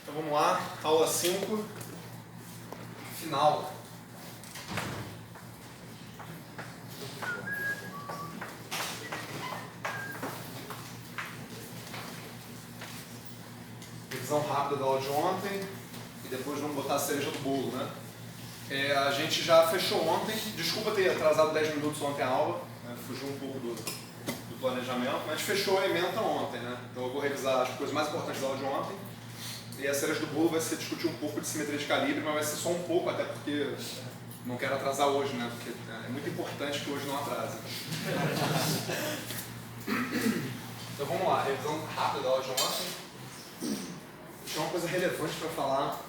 Então vamos lá, aula 5, final. Revisão rápida da aula de ontem e depois vamos botar a cereja do bolo, né? A gente já fechou ontem, desculpa ter atrasado 10 minutos ontem a aula, né? Fugiu um pouco do planejamento, mas a gente fechou a ementa ontem, né? Então eu vou revisar as coisas mais importantes da aula de ontem. E a cereja do bolo vai ser discutir um pouco de simetria de calibre, mas vai ser só um pouco, até porque não quero atrasar hoje, né? Porque é muito importante que hoje não atrase. Então vamos lá, revisão rápida da aula de ontem. Tinha uma coisa relevante para falar,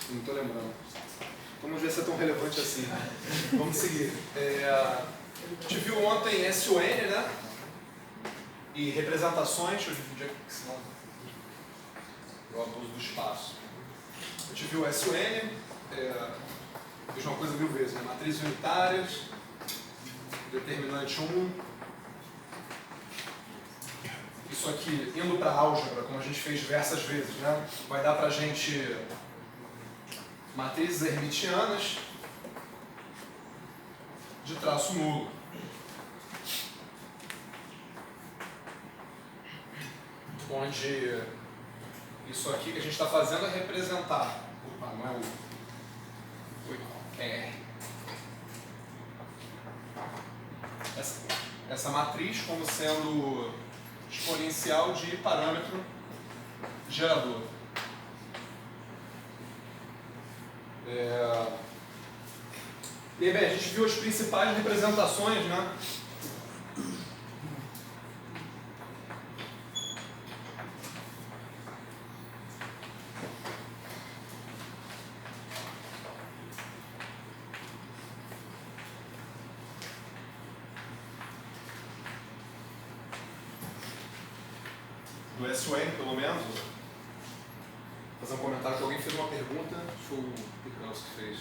não estou lembrando. Vamos ver se é tão relevante assim. Vamos seguir. A gente viu ontem SUN, né? E representações. Deixa eu dividir aqui, senão eu abuso do espaço. A gente viu SUN, fiz uma coisa mil vezes, né? Matrizes unitárias, determinante 1. Isso aqui, indo para a álgebra, como a gente fez diversas vezes, né? Vai dar para a gente matrizes hermitianas de traço nulo. Onde isso aqui que a gente está fazendo é representar. Opa, não é o. Essa matriz como sendo exponencial de parâmetro gerador. E bem, a gente viu as principais representações, né? Do SUN, pelo menos. Vou fazer um comentário que alguém fez uma pergunta, foi o Picasso que fez.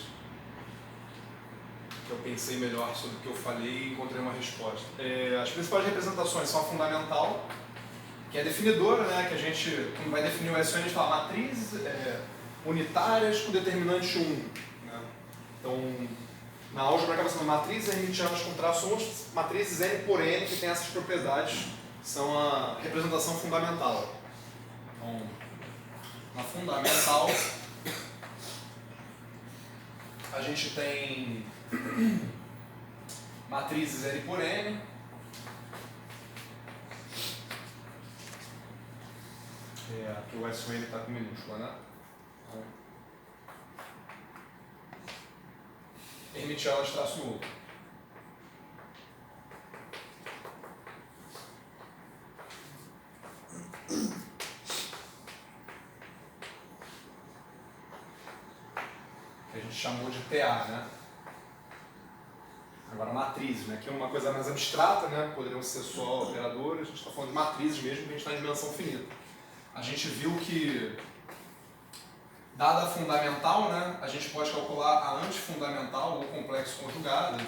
Que eu pensei melhor sobre o que eu falei e encontrei uma resposta. As principais representações são a fundamental, que é a definidora, né? Que a gente, quando vai definir o SUN, a gente fala matrizes unitárias com determinante 1. Né? Então, na álgebra acaba sendo matrizes hermitianas com traço 1, matrizes N por N, que tem essas propriedades, são a representação fundamental. Então, na fundamental, a gente tem matrizes N por N, aqui o SUN está com minúscula, né? Hermitiana de traço nulo. Que a gente chamou de TA, né? Agora matrizes, né? Que é uma coisa mais abstrata, né? Poderiam ser só operadores, a gente está falando de matrizes mesmo, porque a gente está em dimensão finita. A gente viu que, dada a fundamental, né? A gente pode calcular a antifundamental ou complexo conjugado.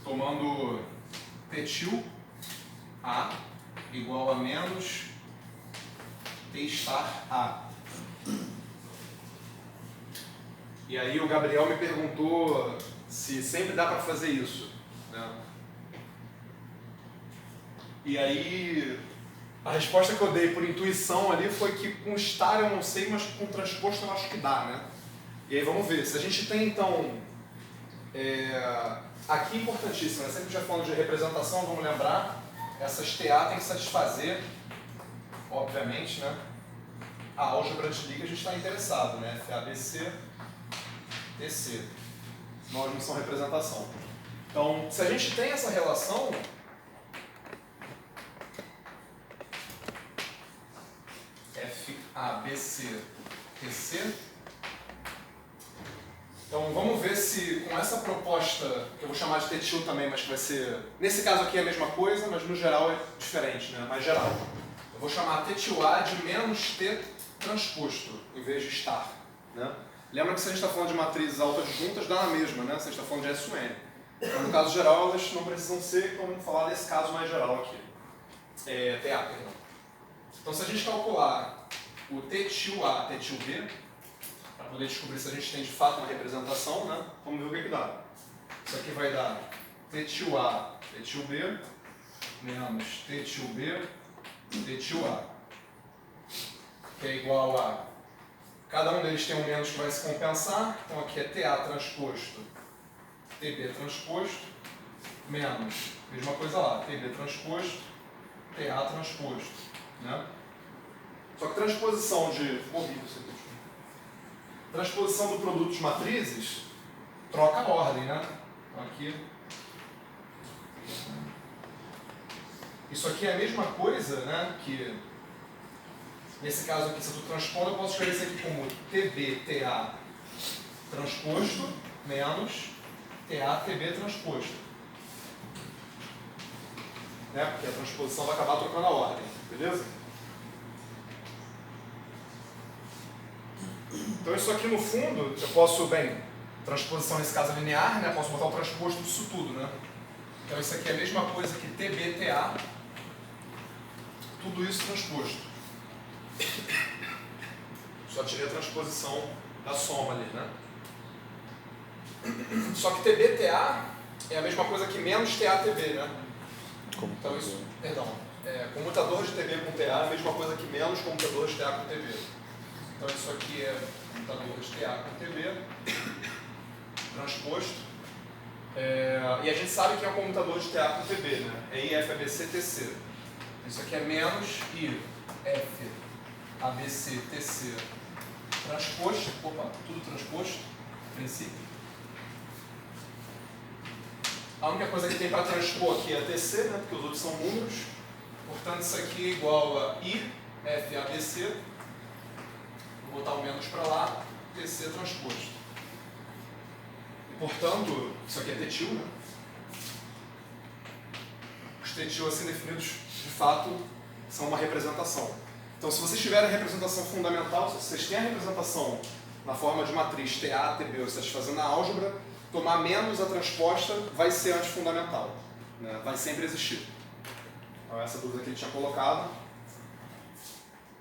Tomando T A igual a menos T star A. E aí o Gabriel me perguntou se sempre dá para fazer isso. Né? E aí a resposta que eu dei por intuição ali foi que com star eu não sei, mas com transposto eu acho que dá. Né? E aí vamos ver. Se a gente tem então... aqui importantíssimo, né? Sempre já falando de representação, vamos lembrar, essas TA tem que satisfazer, obviamente, né? A álgebra de liga a gente está interessado, né? FABC, TC. Senão elas não são representação. Então, se a gente tem essa relação, FABC, TC, então vamos ver se com essa proposta, que eu vou chamar de T-til também, mas que vai ser, nesse caso aqui é a mesma coisa, mas no geral é diferente, né? Mais geral. Eu vou chamar T-til-A de menos T transposto, em vez de star. Né? Lembra que se a gente está falando de matrizes altas juntas, dá na mesma, né? Se a gente está falando de SUN. Então, no caso geral, elas não precisam ser, como vamos falar nesse caso mais geral aqui. TA, perdão. Então, se a gente calcular o T-A, T-B, para poder descobrir se a gente tem de fato uma representação, né? Vamos ver o que dá. Isso aqui vai dar T-A, T-B, menos T-B, T-A, que é igual a... Cada um deles tem um menos que vai se compensar, então aqui é TA transposto, TB transposto, menos, mesma coisa lá, TB transposto, TA transposto, né? Só que transposição de... Transposição do produto de matrizes troca a ordem, né? Então aqui... Isso aqui é a mesma coisa, né? Que nesse caso aqui, se eu estou transpondo, eu posso escrever isso aqui como TB-TA transposto menos TA-TB transposto. Né? Porque a transposição vai acabar trocando a ordem, beleza? Então isso aqui no fundo, eu posso, bem, transposição nesse caso é linear, né? Posso botar o transposto disso tudo, né? Então isso aqui é a mesma coisa que TB-TA, tudo isso transposto. Só tirei a transposição da soma ali, né? Só que TB-TA é a mesma coisa que menos TA-TB, né? Então isso, perdão, comutador de TB com TA é a mesma coisa que menos comutador de TA com TB. Então isso aqui é comutador de TA com TB, transposto. E a gente sabe que é o comutador de TA com TB, né? É IF, ABC, TC. Isso aqui é menos IF, ABC, TC, transposto, tudo transposto, a princípio. A única coisa que tem para transpor aqui é a TC, né? Porque os outros são números. Portanto, isso aqui é igual a IF, ABC. Vou botar o menos para lá, TC transposto. E, portanto, isso aqui é TTIL, né? Os TTIL assim definidos, de fato, são uma representação. Então, se vocês tiverem a representação fundamental, se vocês têm a representação na forma de matriz TA, TB, ou vocês fazendo a álgebra, tomar menos a transposta vai ser antifundamental, né? Vai sempre existir. Então, essa dúvida que ele tinha colocado.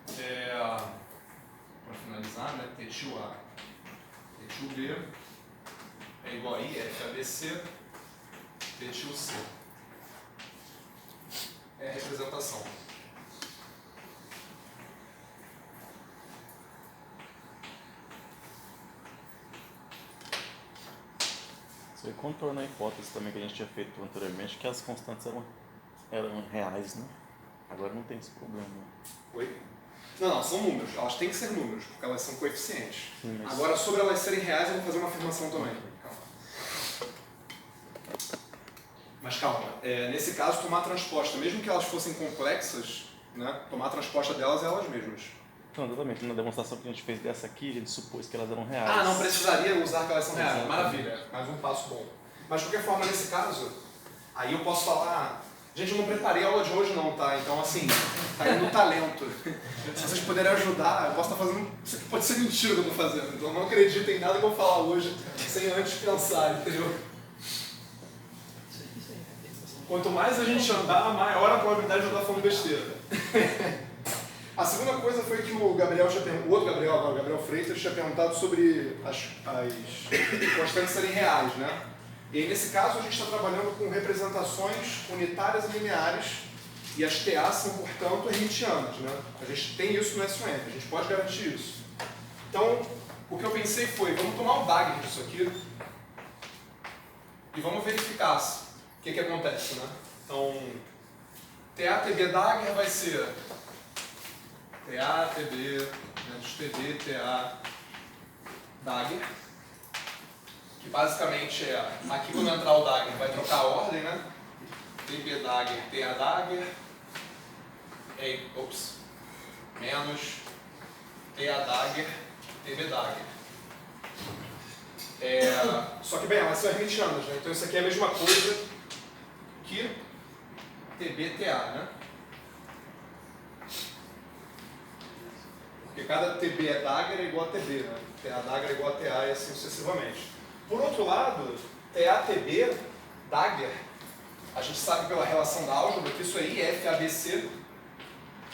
Para finalizar, né? TTIL-A, TTIL-B é igual a IF-ABC, TTIL-C. É a representação. Você contorna a hipótese também que a gente tinha feito anteriormente, que as constantes eram reais, né? Agora não tem esse problema. Oi? Não, são números. Elas têm que ser números, porque elas são coeficientes. Sim, mas... Agora, sobre elas serem reais, eu vou fazer uma afirmação também. Calma. Mas calma, nesse caso, tomar a transposta, mesmo que elas fossem complexas, né, tomar a transposta delas é elas mesmas. Não, exatamente. Na demonstração que a gente fez dessa aqui, a gente supôs que elas eram reais. Ah, não precisaria usar que elas são reais. Exatamente. Maravilha, mais um passo bom. Mas, de qualquer forma, nesse caso, aí eu posso falar... Gente, eu não preparei a aula de hoje não, tá? Então, assim, tá indo no talento. Se vocês puderem ajudar, eu posso estar fazendo... Isso aqui pode ser mentira que eu estou fazendo. Então, não acreditem em nada que eu vou falar hoje sem antes pensar, entendeu? Quanto mais a gente andar, maior a probabilidade de eu estar falando besteira. A segunda coisa foi que o Gabriel tinha perguntado, o outro Gabriel, agora, o Gabriel Freitas, tinha perguntado sobre as constantes serem reais, né? E aí, nesse caso, a gente está trabalhando com representações unitárias e lineares, e as TAs são, portanto, hermitianas, né? A gente tem isso no SUM, a gente pode garantir isso. Então, o que eu pensei foi, vamos tomar um Dagger disso aqui, e vamos verificar o que acontece, né? Então, TA, TB, Dagger vai ser TA, TB, menos TB, TA, Dagger. Que basicamente aqui quando entrar o Dagger vai trocar a ordem, né? TB Dagger, TA Dagger, menos TA Dagger, TB Dagger. Só que bem, elas são hermitianas, né? Então isso aqui é a mesma coisa que TB, TA, né? Porque cada TB é Dagger é igual a TB, né? TA Dagger é igual a TA e assim sucessivamente. Por outro lado, TA-TB Dagger, a gente sabe pela relação da álgebra que isso aí é FABC,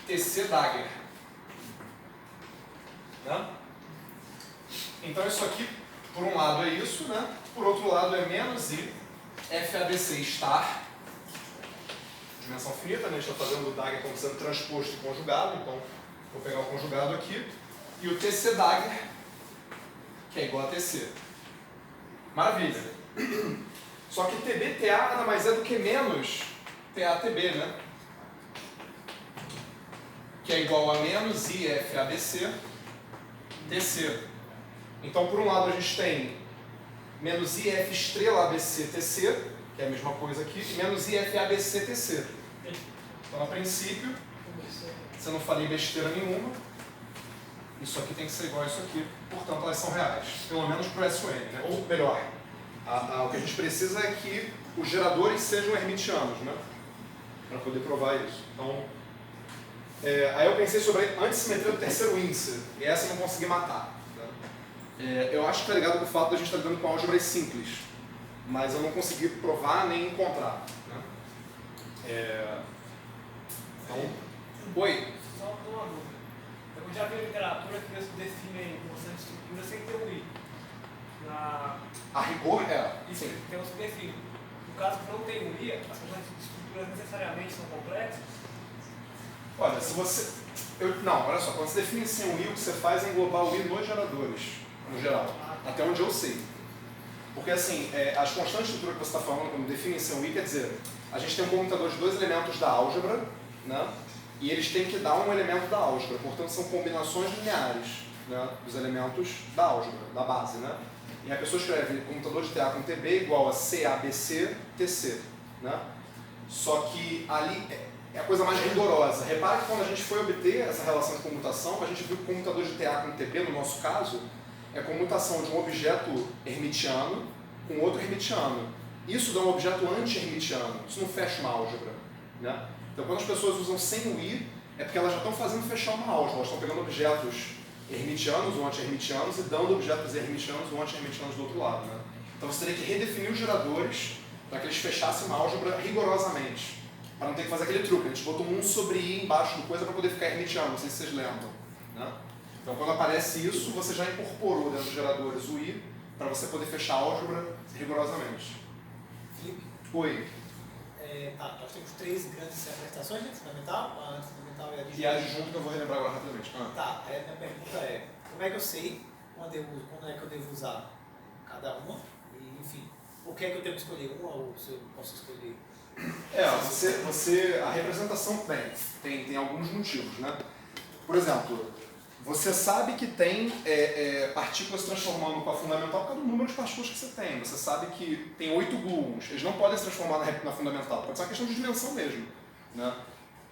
TC Dagger. Né? Então isso aqui, por um lado é isso, né? Por outro lado é menos I, FABC estar, dimensão finita, né? A gente está fazendo o Dagger como sendo transposto e conjugado, então vou pegar o conjugado aqui, e o TC Dagger, que é igual a TC. Maravilha. Só que TB-TA nada mais é do que menos TA-TB, né? Que é igual a menos IFABC TC. Então, por um lado, a gente tem menos IF estrela ABC TC, que é a mesma coisa aqui, e menos IFABC TC. Então, a princípio, se eu não falei besteira nenhuma, isso aqui tem que ser igual a isso aqui, portanto, elas são reais. Pelo menos para o SUN, né? Ou melhor, o que a gente precisa é que os geradores sejam hermitianos, né? Para poder provar isso. Então, aí eu pensei sobre a antissimetria do terceiro índice, e essa eu não consegui matar. Né? Eu acho que está ligado com o fato de a gente estar lidando com álgebras simples, mas eu não consegui provar nem encontrar. Né? Então, oi? Só uma dúvida. Eu já vi literatura que eles definem constante de estrutura sem ter um I. A rigor Isso, tem uns que definem. No caso que não tem um I, as constantes de estrutura necessariamente são complexas? Olha, se você... não, olha só, quando você define sem um I, o que você faz é englobar o I nos geradores, no geral. Até onde eu sei. Porque assim, as constantes de estrutura que você está falando, quando define sem um I, quer dizer, a gente tem um comutador de dois elementos da álgebra, né? E eles têm que dar um elemento da álgebra, portanto são combinações lineares, né, dos elementos da álgebra, da base. Né? E a pessoa escreve comutador de TA com TB igual a CABC TC. Né? Só que ali é a coisa mais rigorosa. Repara que quando a gente foi obter essa relação de comutação, a gente viu que o comutador de TA com TB, no nosso caso, é a comutação de um objeto hermitiano com outro hermitiano. Isso dá um objeto anti-hermitiano, isso não fecha uma álgebra. Né? Então, quando as pessoas usam sem o I, é porque elas já estão fazendo fechar uma álgebra. Elas estão pegando objetos hermitianos ou anti-hermitianos e dando objetos hermitianos ou anti-hermitianos do outro lado. Né? Então, você teria que redefinir os geradores para que eles fechassem uma álgebra rigorosamente. Para não ter que fazer aquele truque. A gente botou um sobre I embaixo do coisa para poder ficar hermitiano. Não sei se vocês lembram. Né? Então, quando aparece isso, você já incorporou dentro dos geradores o I para você poder fechar a álgebra rigorosamente. Felipe? Oi. Nós temos três grandes representações, né? Fundamental, a antifundamental e a adjunta. E a adjunta que eu vou relembrar agora rapidamente. Minha pergunta é, como é que eu sei quando é que eu devo usar cada uma? E, enfim, por que é que eu tenho que escolher uma ou se eu posso escolher? A representação tem alguns motivos, né? Por exemplo, você sabe que tem partículas se transformando com a fundamental por causa do número de partículas que você tem. Você sabe que tem 8 gluons, eles não podem se transformar na fundamental, pode ser uma questão de dimensão mesmo. Né?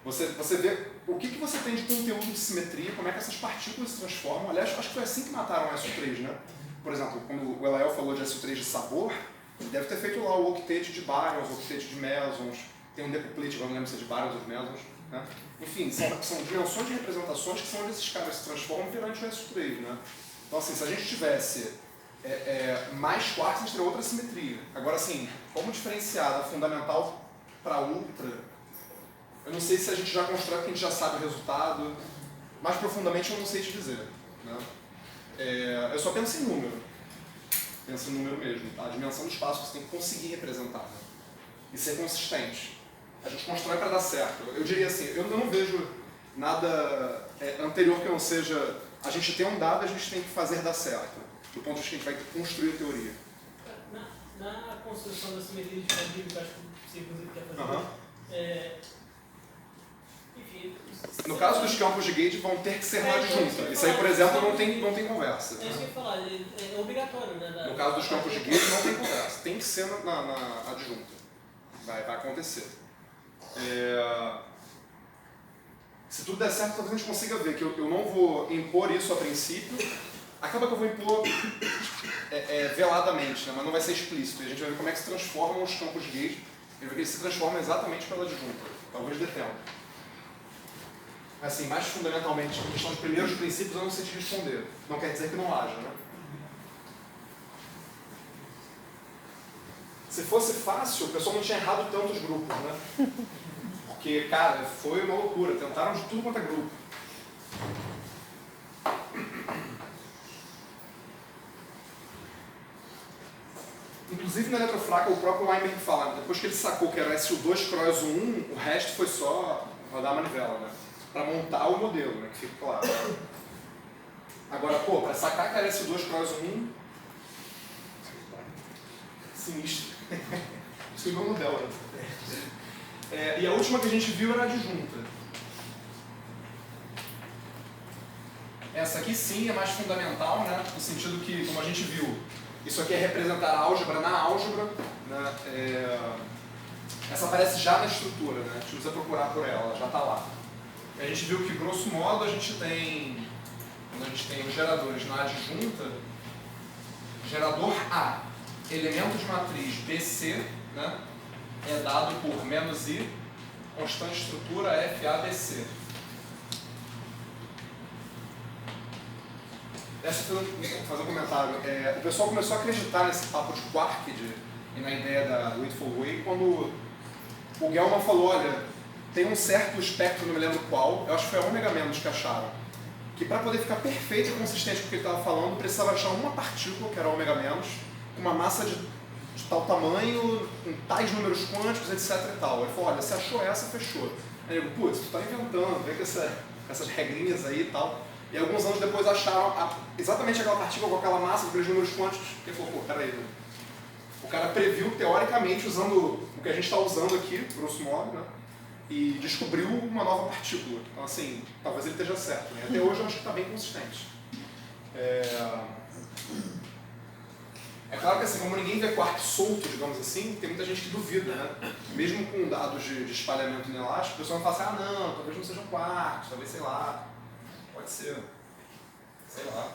Você vê o que você tem de conteúdo de simetria, como é que essas partículas se transformam. Aliás, acho que foi assim que mataram o SO3, né? Por exemplo, quando o Elael falou de SO3 de sabor, ele deve ter feito lá o octet de baryons, o octet de mesons, tem um decuplet, agora não lembro se é de baryons ou de mesons. Né? Enfim, são dimensões de representações que são onde esses caras se transformam perante o SO3. Né? Então, assim, se a gente tivesse mais quartos, a gente teria outra simetria. Agora, assim, como diferenciar da fundamental para ultra, eu não sei se a gente já constrói porque a gente já sabe o resultado. Mais profundamente, eu não sei te dizer. Né? Eu só penso em número. Penso em número mesmo. A dimensão do espaço que você tem que conseguir representar. Né? E ser consistente. A gente constrói para dar certo. Eu diria assim, eu não vejo nada anterior que não seja... A gente tem um dado, a gente tem que fazer dar certo. Do ponto de vista que a gente vai construir a teoria. Na construção da simetria de quadrilhos, que eu acho que você inclusive quer fazer, enfim... No caso dos campos de gauge, vão ter que ser na adjunta. Isso aí, por exemplo, não tem conversa. É isso que eu ia falar, é obrigatório, né? No caso dos campos de gauge, não tem conversa. Tem que ser na adjunta. Vai acontecer. Se tudo der certo, talvez a gente consiga ver que eu não vou impor isso a princípio. Acaba que eu vou impor veladamente, né? Mas não vai ser explícito. E a gente vai ver como é que se transformam os campos de gauge. E vai ver que eles se transformam exatamente pela adjunta. Talvez dê tempo. Assim, mais fundamentalmente, a questão dos primeiros princípios eu não sei te responder. Não quer dizer que não haja, né? Se fosse fácil, o pessoal não tinha errado tantos grupos, né? Porque, cara, foi uma loucura. Tentaram de tudo quanto é grupo. Inclusive na eletrofraca, o próprio Weinberg fala, depois que ele sacou que era SU2 Cross 1, o resto foi só rodar a manivela, né? Para montar o modelo, né? Que fica claro. Agora, pô, para sacar que era SU2 Cross 1, sinistro. Isso é o meu modelo, né? E a última que a gente viu era a adjunta. Essa aqui sim é mais fundamental, né? No sentido que, como a gente viu, isso aqui é representar a álgebra na álgebra, né? Essa aparece já na estrutura, né? A gente não precisa procurar por ela já está lá. E a gente viu que, grosso modo, a gente tem, quando a gente tem os geradores na adjunta, gerador A, elemento de matriz BC, né? É dado por menos I, constante estrutura FABC. Deixa eu fazer um comentário. O pessoal começou a acreditar nesse papo de quark e na ideia da Whitful Way quando o Gell-Mann falou, olha, tem um certo espectro, não me lembro qual, eu acho que foi a ômega menos que acharam, que para poder ficar perfeito e consistente com o que ele estava falando, precisava achar uma partícula, que era a ômega menos, com uma massa de tal tamanho, com tais números quânticos, etc e tal. Ele falou, olha, se achou essa, fechou. Aí eu digo, putz, tu está inventando, vem com essas regrinhas aí e tal. E alguns anos depois acharam exatamente aquela partícula com aquela massa, com aqueles números quânticos. E ele falou, pô, peraí. O cara previu, teoricamente, usando o que a gente está usando aqui, grosso modo, né? E descobriu uma nova partícula. Então, assim, talvez ele esteja certo. Né? Até hoje eu acho que está bem consistente. É claro que, assim, como ninguém vê quark solto, digamos assim, tem muita gente que duvida, né? Mesmo com dados de espalhamento inelástico, o pessoal fala assim, ah, não, talvez não sejam quarks, talvez, sei lá. Pode ser. Sei lá.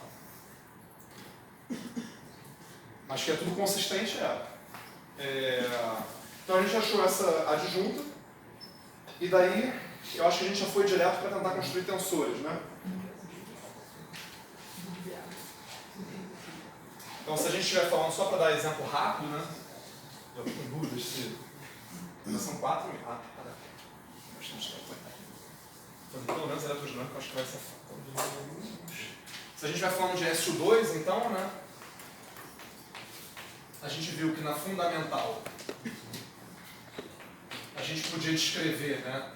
Mas que é tudo consistente, Então a gente achou essa adjunta, e daí eu acho que a gente já foi direto para tentar construir tensores, né? Então se a gente estiver falando só para dar exemplo rápido, né? Eu estou com dúvidas se... Já são 4 mil. Ah, tá. Pelo menos eletrodinâmico acho que vai ser... Se a gente vai falando de SU2, então, né? A gente viu que na fundamental a gente podia descrever, né?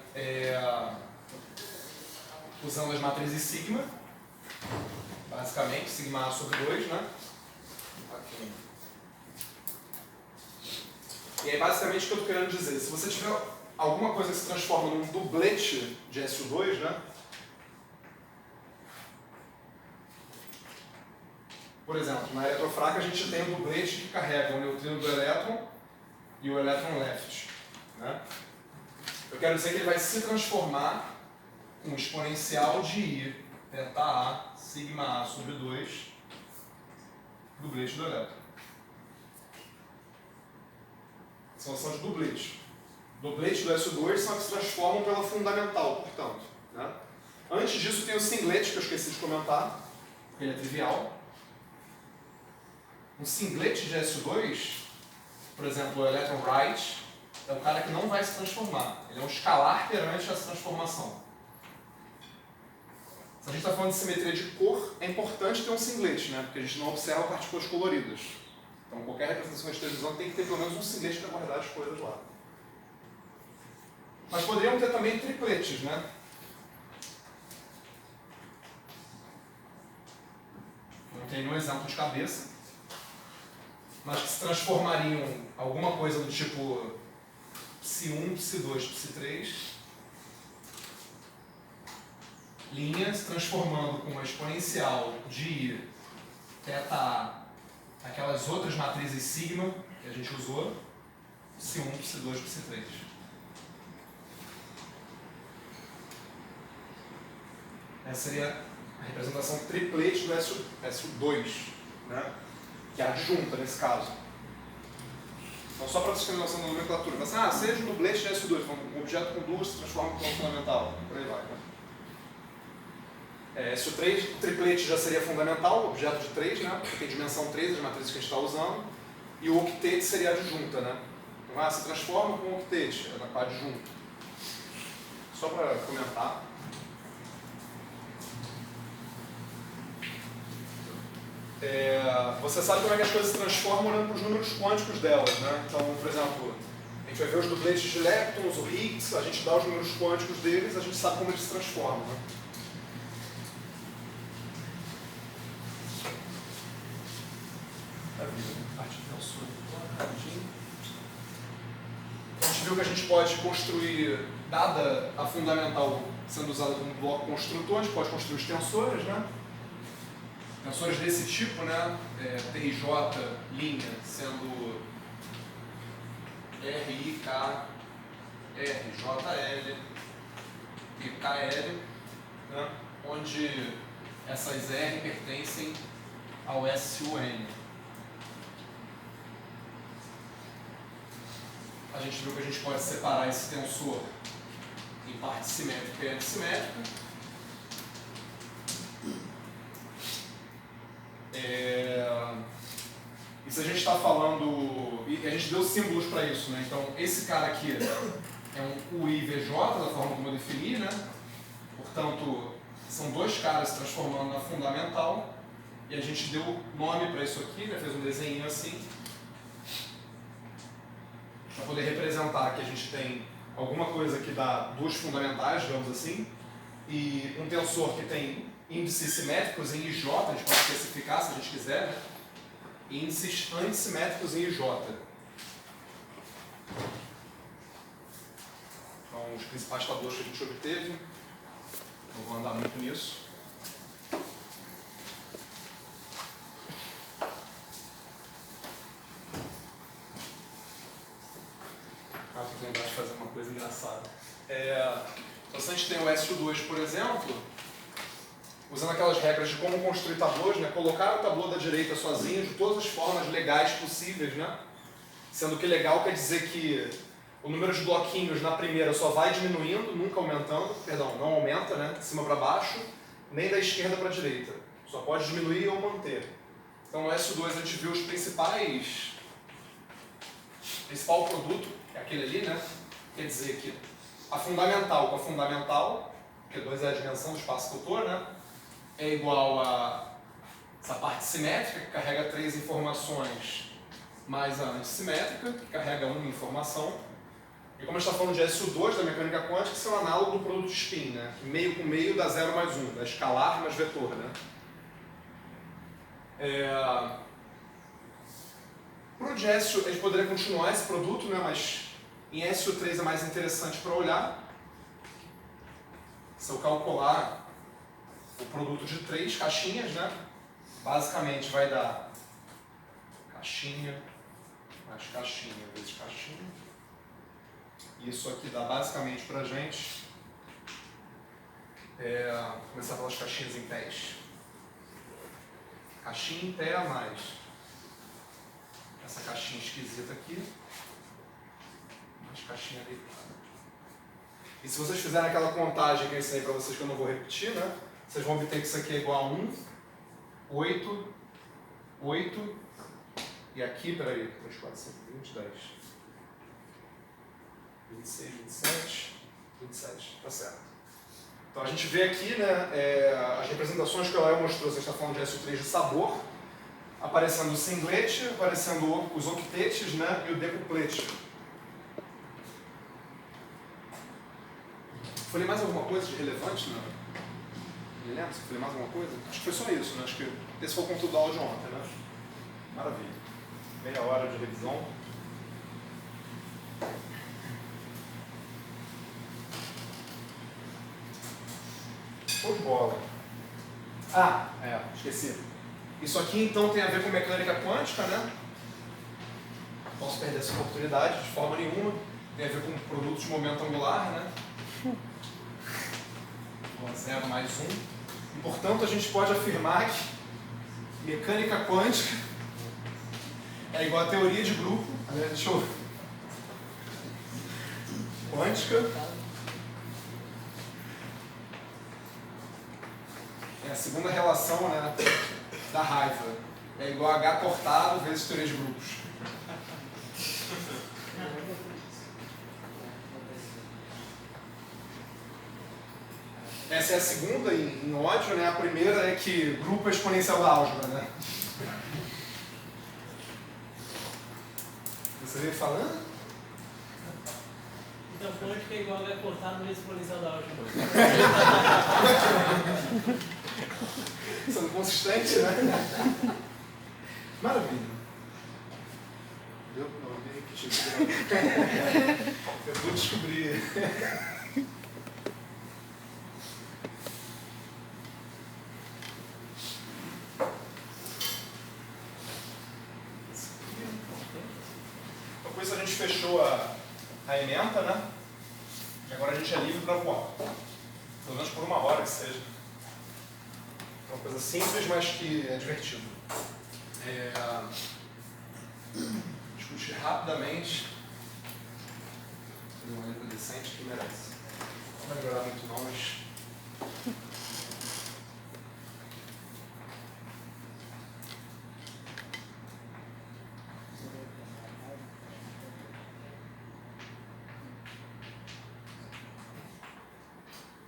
Usando as matrizes sigma, basicamente, sigma A sobre 2, né? Aqui. E aí, basicamente, o que eu estou querendo dizer? Se você tiver alguma coisa que se transforma num dublete de SU2, né? Por exemplo, na eletrofraca a gente tem um dublete que carrega o neutrino do elétron e o elétron left. Né? Eu quero dizer que ele vai se transformar com exponencial de I, θ A, sigma A sobre 2, dublete do elétron. São de dublete. Dublete do SU2 são que se transformam pela fundamental, portanto. Né? Antes disso tem o singlet, que eu esqueci de comentar, porque ele é trivial. Um singlete de SU2, por exemplo, o elétron right, é um cara que não vai se transformar. Ele é um escalar perante essa transformação. Se a gente está falando de simetria de cor, é importante ter um singlete, né? Porque a gente não observa partículas coloridas. Então, qualquer representação de televisão tem que ter pelo menos um singlete para guardar as coisas lá. Mas poderiam ter também tripletes, né? Não tem nenhum exemplo de cabeça, mas que se transformariam alguma coisa do tipo Psi1, Psi2, Psi3, linhas transformando com uma exponencial de I, θ, aquelas outras matrizes sigma que a gente usou, Psi1, Psi2, Psi3. Essa seria a representação triplete do SU2, né? Que é a adjunta nesse caso. Então, só para vocês terem noção da nomenclatura, mas, seja um dublete de SU2, um objeto com duas se transforma em ponto fundamental, por aí vai. Né? SU3, o triplete já seria fundamental, objeto de 3, né? Porque tem dimensão 3 as matrizes que a gente está usando. e o octete seria a adjunta, né? Então, se transforma com o octete, é na adjunta. Só para comentar. Você sabe como é que as coisas se transformam olhando para os números quânticos delas, né? Então, por exemplo, a gente vai ver os dupletes de leptons, o Higgs, a gente dá os números quânticos deles, a gente sabe como eles se transformam, né? A gente viu que a gente pode construir, dada a fundamental sendo usada como bloco construtor, a gente pode construir os tensores, né? Tensores desse tipo, né? TIJ, linha, sendo RI, K, R, JL e KL, né? Onde essas R pertencem ao SUN. A gente viu que a gente pode separar esse tensor em parte simétrica e antissimétrica. E se a gente está falando, e a gente deu símbolos para isso, né? Então esse cara aqui é um UIVJ, da forma como eu defini, né? Portanto, são dois caras se transformando na fundamental, e a gente deu nome para isso aqui, né? Fez um desenho assim, para poder representar que a gente tem alguma coisa que dá duas fundamentais, digamos assim, e um tensor que tem índices simétricos em IJ, a gente pode especificar se a gente quiser, né? Índices antissimétricos em IJ. Então, os principais tabuleiros que a gente obteve, não vou andar muito nisso. Tem que lembrar de fazer uma coisa engraçada. Então, se a gente tem o SU2, por exemplo, usando aquelas regras de como construir tablôs, né? Colocar o tablô da direita sozinho de todas as formas legais possíveis, né? Sendo que legal quer dizer que o número de bloquinhos na primeira só vai diminuindo, nunca aumentando, perdão, não aumenta, né? De cima para baixo, nem da esquerda para a direita. Só pode diminuir ou manter. Então no SU2 a gente viu os principal produto, é aquele ali, né? Quer dizer que a fundamental com a fundamental, que 2 é a dimensão do espaço que eu estou, né? É igual a essa parte simétrica, que carrega 3 informações, mais a antissimétrica, que carrega 1 informação. E como a gente está falando de SU2 da mecânica quântica, isso é um análogo do produto de spin, né? Que meio com meio dá 0 mais 1, dá escalar mais vetor, né? Para o de SU, a gente poderia continuar esse produto, né? Mas em SU3 é mais interessante para olhar. Se eu calcular o produto de 3 caixinhas, né? Basicamente vai dar caixinha mais caixinha vezes caixinha. Isso aqui dá basicamente para a gente começar pelas caixinhas em pés. Caixinha em pé a mais essa caixinha esquisita aqui, mais caixinha deitada. E se vocês fizerem aquela contagem que eu ensinei para vocês, que eu não vou repetir, né? Vocês vão obter que isso aqui é igual a 1, 8, 8, e aqui, peraí, 3, 4, 5, 20, 10, 26, 27, 27, tá certo. Então a gente vê aqui, né, as representações que o Léo mostrou, você está falando de SU3 de sabor, aparecendo o singlete, aparecendo os octetes, né, e o decuplete. Falei mais alguma coisa de relevante, né? Me lembra se eu falei mais alguma coisa? Acho que foi só isso, né? Acho que esse foi o conteúdo da aula de ontem, né? Maravilha. Meia hora de revisão. Show de bola. Esqueci. Isso aqui então tem a ver com mecânica quântica, né? Não posso perder essa oportunidade de forma nenhuma. Tem a ver com produtos de momento angular, né? 0 mais 1. E, portanto, a gente pode afirmar que mecânica quântica é igual a teoria de grupo. Aliás, deixa eu... Quântica é a segunda relação, né, da raiva. É igual a H cortado vezes teoria de grupos. Essa é a segunda em ódio, né? A primeira é que grupo é exponencial da álgebra, né? Você veio falando? Então, ponto que é igual a cortar no exponencial da álgebra. Sendo consistente, né? Maravilha. Eu não vi que tipo. Eu vou descobrir. Então, com isso a gente fechou a ementa, né? E agora a gente é livre para voar. Pelo menos por uma hora que seja. Uma coisa simples, mas que é divertido. Discutir rapidamente. Fazer uma letra decente que merece. Não vai melhorar muito não, mas...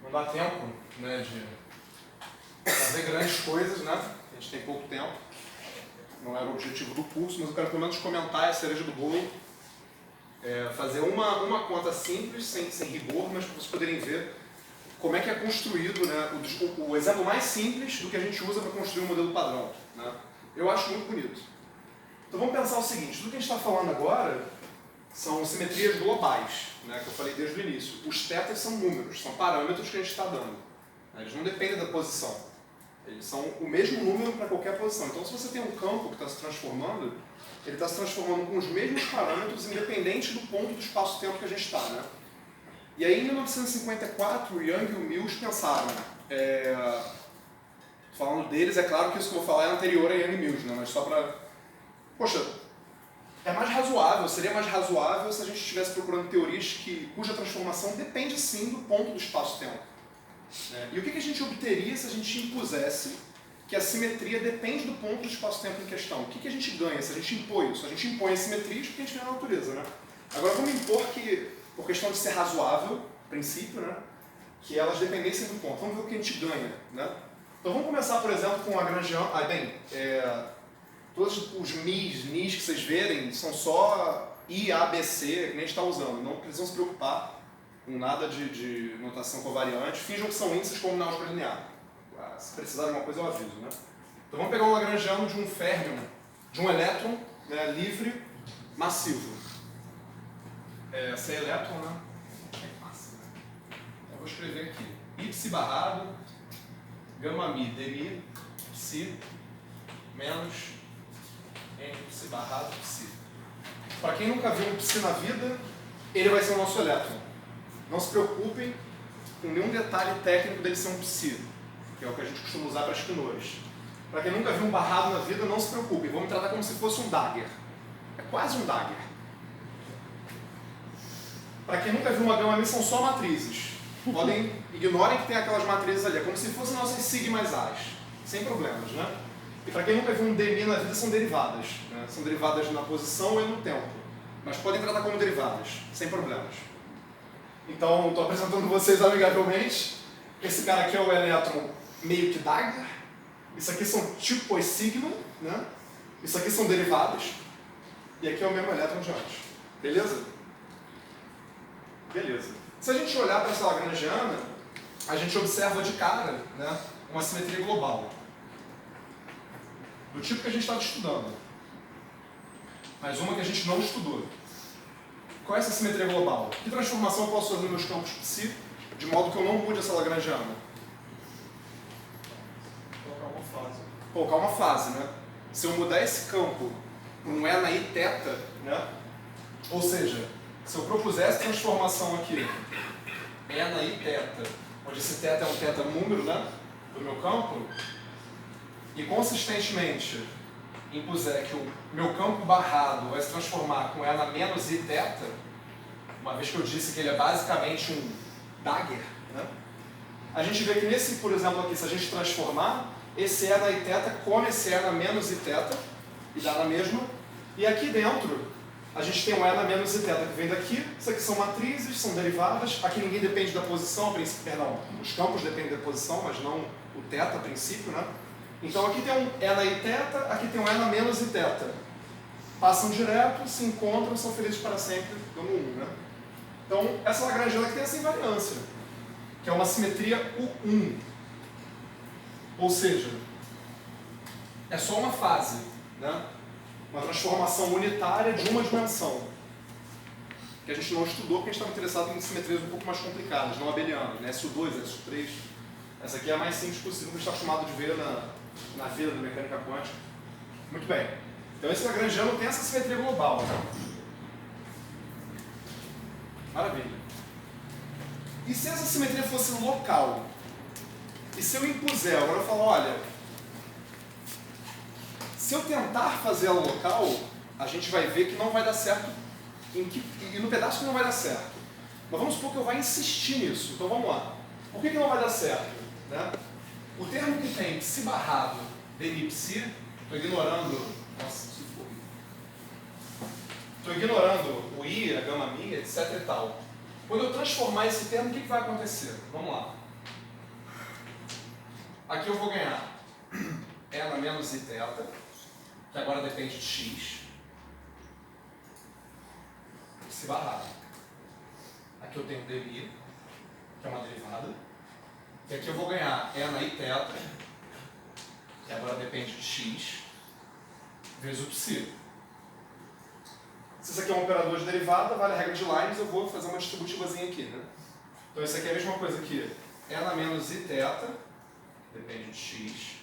Não dá tempo, né, de fazer grandes coisas, né? A gente tem pouco tempo. Não era o objetivo do curso, mas eu quero pelo menos comentar a cereja do bolo. Fazer uma conta simples, sem rigor, mas para vocês poderem ver como é que é construído, né, o exemplo mais simples do que a gente usa para construir um modelo padrão. Né? Eu acho muito bonito. Então vamos pensar o seguinte, tudo que a gente está falando agora são simetrias globais, né, que eu falei desde o início. Os tetas são números, são parâmetros que a gente está dando. Eles não dependem da posição. Eles são o mesmo número para qualquer posição. Então, se você tem um campo que está se transformando, ele está se transformando com os mesmos parâmetros, independente do ponto do espaço-tempo que a gente está. Né? E aí, em 1954, Young e o Mills pensaram. Falando deles, é claro que isso que eu vou falar é anterior a Young e Mills, né? Mas só para... Poxa, é mais razoável, seria mais razoável se a gente estivesse procurando teorias cuja transformação depende sim do ponto do espaço-tempo. E o que a gente obteria se a gente impusesse que a simetria depende do ponto do espaço-tempo em questão? O que a gente ganha se a gente impõe isso? A gente impõe as simetrias porque a gente ganha na natureza, né? Agora vamos impor que, por questão de ser razoável, a princípio, né, que elas dependessem do ponto. Vamos ver o que a gente ganha, né? Então vamos começar, por exemplo, com a Lagrangian. Todos os nis que vocês verem são só I, A, B, C, que nem a gente está usando. Não precisam se preocupar com nada de notação covariante. Finjam que são índices como na álgebra linear. Se precisar de alguma coisa, eu aviso. Né? Então vamos pegar um lagrangiano de um férmion, de um elétron, né, livre, massivo. Esse é elétron, né? É massa, né? Eu vou escrever aqui. Ipsi barrado, gama mi, dmi, psi, menos psi barrado, psi. Para quem nunca viu um psi na vida, ele vai ser o nosso elétron. Não se preocupem com nenhum detalhe técnico dele ser um psi, que é o que a gente costuma usar para espinores. Para quem nunca viu um barrado na vida, não se preocupem, vamos tratar como se fosse um dagger. É quase um dagger. Para quem nunca viu uma gama mi, são só matrizes. Ignorem que tem aquelas matrizes ali, é como se fossem nossas sigmas A's, sem problemas, né? E para quem nunca viu um dmi na vida, são derivadas. Né? São derivadas na posição e no tempo. Mas podem tratar como derivadas, sem problemas. Então, estou apresentando vocês amigavelmente. Esse cara aqui é o elétron meio que dagger. Isso aqui são tipos sigma, né? Isso aqui são derivadas. E aqui é o mesmo elétron de antes. Beleza? Beleza. Se a gente olhar para essa lagrangiana, a gente observa de cara, né, uma simetria global. Do tipo que a gente estava estudando. Mas uma que a gente não estudou. Qual é essa simetria global? Que transformação eu posso fazer nos meus campos psi, de modo que eu não mude essa lagrangiana? Colocar uma fase, né? Se eu mudar esse campo para um E na I θ, né? Ou seja, se eu propusesse transformação aqui, E na I θ, onde esse θ é um θ número, né, do meu campo, e consistentemente impuser que o meu campo barrado vai se transformar com E na menos I θ, uma vez que eu disse que ele é basicamente um dagger, né, a gente vê que nesse, por exemplo, aqui, se a gente transformar, esse E na I θ come esse E na menos I θ, e dá na mesma, e aqui dentro A gente tem um N menos Iθ que vem daqui. Isso aqui são matrizes, são derivadas. Aqui ninguém depende da posição, perdão, os campos dependem da posição, mas não o θ a princípio, né? Então aqui tem um N Iθ, aqui tem um N menos Iθ. Passam direto, se encontram, são felizes para sempre, dando 1, né? Então, essa lagrangiana aqui tem essa invariância, que é uma simetria U1. Ou seja, é só uma fase, né? Uma transformação unitária de uma dimensão. Que a gente não estudou porque a gente estava interessado em simetrias um pouco mais complicadas, não abelianas, né? SU2, SU3. Essa aqui é a mais simples possível que a gente está acostumado de ver na vida da mecânica quântica. Muito bem. Então esse lagrangiano tem essa simetria global. Né? Maravilha. E se essa simetria fosse local? E se eu impuser, agora eu falo, olha, se eu tentar fazer ela local, a gente vai ver que não vai dar certo, e no pedaço que não vai dar certo. Mas vamos supor que eu vá insistir nisso. Então vamos lá. Por que não vai dar certo? Né? O termo que tem psi barrado, dni psi, estou ignorando, nossa, isso foi. Estou ignorando o i, a gama mi, etc e tal. Quando eu transformar esse termo, o que vai acontecer? Vamos lá. Aqui eu vou ganhar N menos Iθ, que agora depende de x, psi barrado. Aqui eu tenho dmi, que é uma derivada. E aqui eu vou ganhar N Iθ, que agora depende de x, vezes o psi. Se isso aqui é um operador de derivada, vale a regra de Leibniz, eu vou fazer uma distributivazinha aqui, né? Então isso aqui é a mesma coisa aqui. N menos Iθ, depende de x,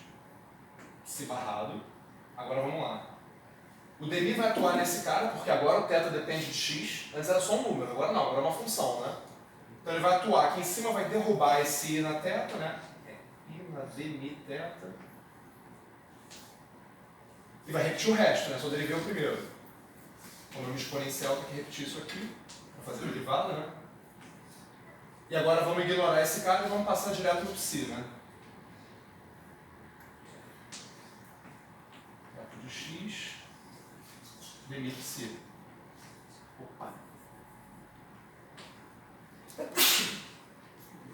psi barrado. Agora vamos lá. O dmi vai atuar nesse cara, porque agora o θ depende de x. Antes era só um número, agora não, agora é uma função, né? Então ele vai atuar aqui em cima, vai derrubar esse i na θ, né? I na dmi θ. E vai repetir o resto, né? Só derivei o primeiro. O nome exponencial tem que repetir isso aqui, para fazer a derivada, né? E agora vamos ignorar esse cara e vamos passar direto no psi, né? De x, dmi psi. Opa!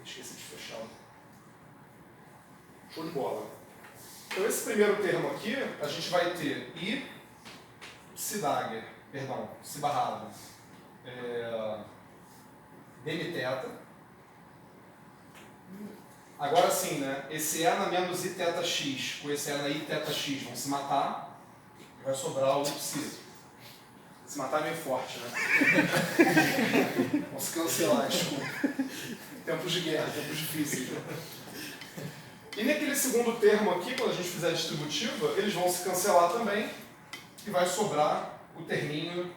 Esqueci de fechar. Show de bola. Então esse primeiro termo aqui, a gente vai ter i psi dagger, perdão, psi barrado, dmi θ. Agora sim, né? Esse N menos Iθx com esse N Iθx vão se matar e vai sobrar o psi. Se matar é meio forte, né? Vão se cancelar, desculpa. Tempos de guerra, tempos difíceis. E naquele segundo termo aqui, quando a gente fizer a distributiva, eles vão se cancelar também e vai sobrar o terminho